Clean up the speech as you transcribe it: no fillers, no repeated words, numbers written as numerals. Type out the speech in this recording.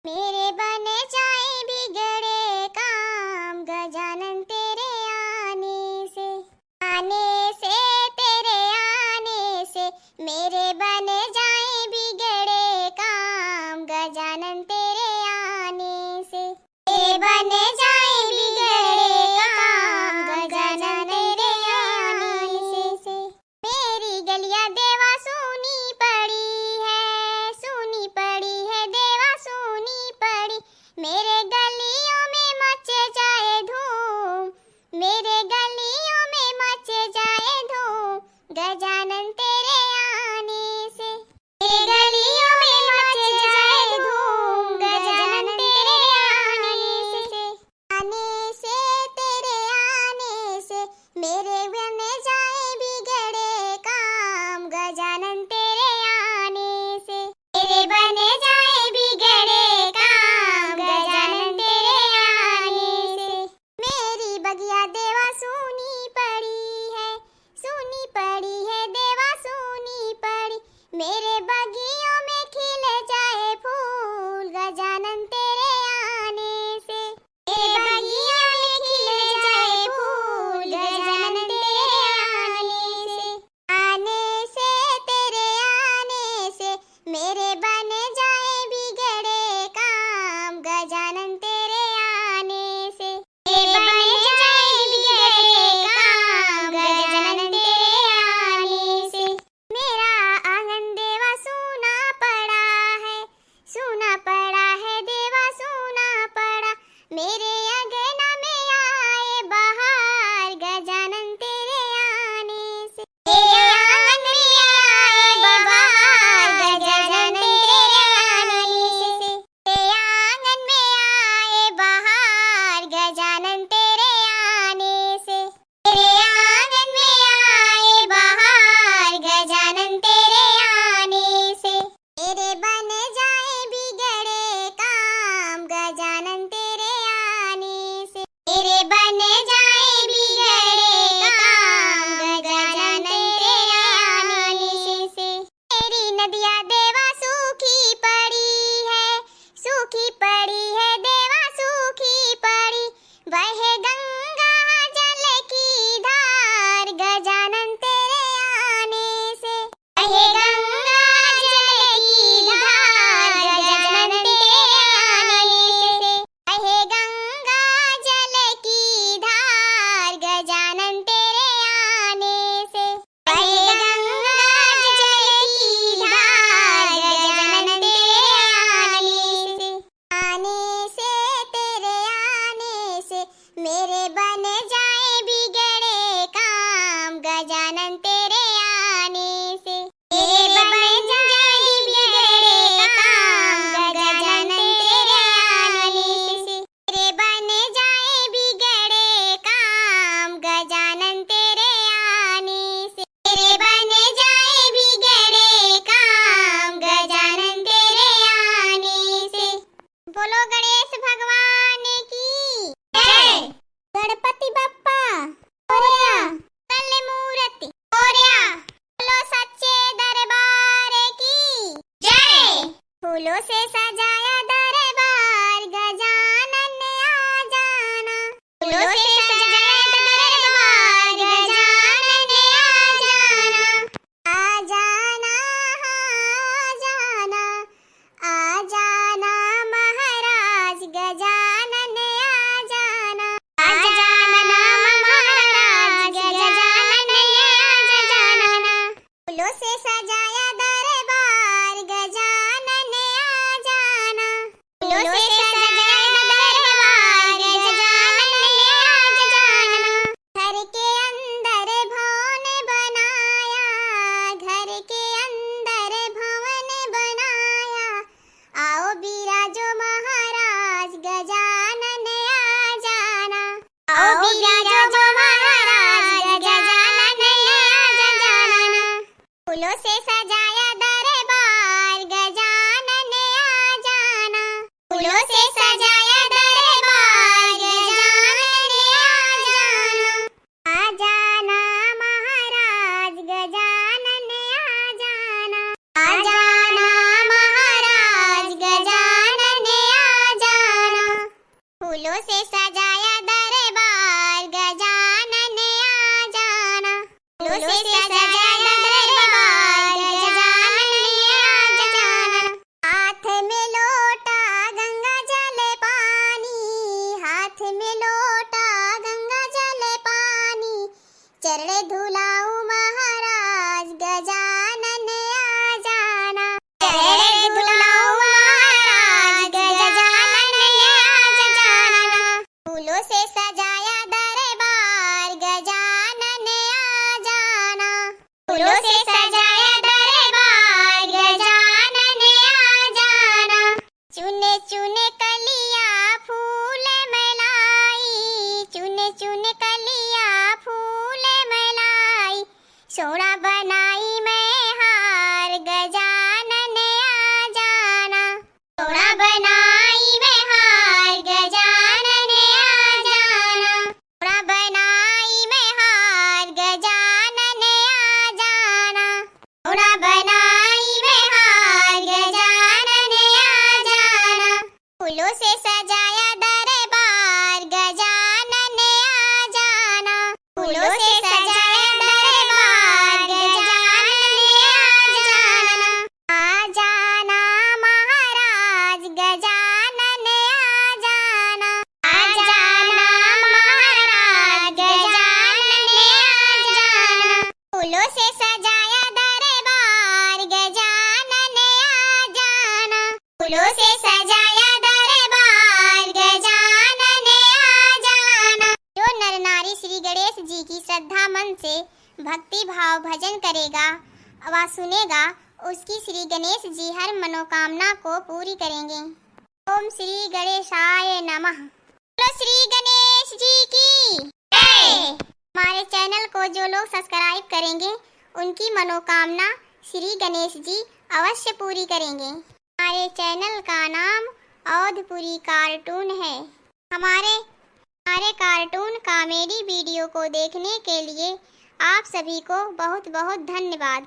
मेरे बने जाए बिगड़े काम गजानन तेरे आने से तेरे आने से मेरे बने जाए बिगड़े काम गजानन तेरे आने से मेरे बने जाए बिगड़े काम गजानन तेरे आने से मेरी गलियां देवा सुनी पड़ी है देवा सुनी पड़ी मेरे गलियों में मचे जाए धूम मेरे गलियों में मचे जाए धूम गजानन तेरे आने से मेरे गलियों में मचे जाए धूम गजानन तेरे आने से तेरे आने से मेरे बने जाए बिगड़े काम गजानन तेरे आने से मेरे बने जाए बिगड़े काम गजानन तेरे आने से मेरी बगिया देवा सुनी पड़ी है देवा सुनी पड़ी मेरे बगियों में खिले जाए फूल गजानन तेरे आने से मेरे बगियों में खिले जाए फूल गजानन तेरे आने से तेरे आने से मेरे बने जाए बिगड़े काम गजानन तेरे आने से मेरे बने जाए बिगड़े काम गजानन तेरे आने से मेरा आंगन देवा सूना पड़ा है देवा सूना पड़ा मेरे अंगना में आए बहार गजानन तेरे आने से मेरे आंगन में आए बहार गजानन तेरे आने से मेरे आंगन में आए बहार गजानन तेरे आने से मेरे आंगन में आए बहार गजानन तेरे आने से मेरे बने जाए बिगड़े काम गजानन तेरे आने से मेरे बने जाए बिगड़े काम गजानन तेरे आने से मेरी नदियाँ देवा सूखी पड़ी है देवा सूखी पड़ी वह गंगा जल की धार गजानन तेरे आने से वह गंगा जल की धार गजानन तेरे आने से वह गंगा जल की धार गजानन तेरे आने से वह गंगा जल की धार गजानन तेरे आने से तेरे आने से मेरे बने जाए बिगड़े काम गजानन तेरे आने से मेरे बने जाए बिगड़े काम गजानन तेरे आने से मेरे बने जाए बिगड़े काम गजानन तेरे आने से मेरे बने जाए बिगड़े काम गजानन तेरे आने से बोलो गणेश भगवान की जय। गणपति बप्पा मोरया, कल मूर्ति मोरया, बोलो सच्चे दरबार की जय। फूलों से सजाया दरबार गजानन आ जाना फूलों से सजाया दरबार गजानन आ जाना आ जाना महाराज गजानन आ जाना महाराज गजानन आ जाना फूलों से सजाया दरबार गजानन आ जाना फूलों से सजाया दरबार गजानन आ जाना घर के अंदर भवन बनाया घर के अंदर भवन बनाया आओ बिराजो महाराज गजानन आ जाना आओ बिराजो महाराज गजानन आ जाना फूलों से सजाया दरबार गजानन आ जाना फूलों से सजाया दरबार गजानन आ जाना महाराज गजानन आ जाना महाराज गजानन फूलों से सजाया दरबार गजानन आ जाना। फूलों से सजाया दरबार गजानन आ जाना। हाथ में लोटा गंगा जल पानी, हाथ में लोटा गंगा जल पानी, चरण धुलाऊं महाराज गजानन आ जाना। चरण धुलाऊं महाराज गजानन आ जाना। फूलों से सजाया दरबार गजानन आ जाना। फूलों से सजाया दरबार गजानन आ जाना। चुने चुने कलियां फूल मलाई, चुने चुने कलियां फूल मलाई, सोना बनाई मैं हार गजानन आ जाना। सोना बनाई मैं हार गजानन आ जाना। सोना बनाई मैं हार गजानन आ जाना। सोना बनाई मैं हार गजानन आ जाना। फूलों से सजाया दरबार गजानन आ जाना। फूलों से सजाया दरबार गजानन आ जाना। महाराज गजानन आ जाना। आ जाना महाराज गजानन आ जाना। फूलों से सजाया दरबार गजानन आ जाना। फूलों से सजाया दरबार गजानन आ जाना। जो नर नारी श्री गणेश जी की श्रद्धा मन से भक्ति भाव भजन करेगा व सुनेगा, उसकी श्री गणेश जी हर मनोकामना को पूरी करेंगे। ओम श्री गणेशाय नमः। बोलो श्री गणेश जी की जय। हमारे चैनल को जो लोग सब्सक्राइब करेंगे उनकी मनोकामना श्री गणेश जी अवश्य पूरी करेंगे। हमारे चैनल का नाम अवधपुरी कार्टून है। हमारे कार्टून कॉमेडी वीडियो को देखने के लिए आप सभी को बहुत बहुत धन्यवाद।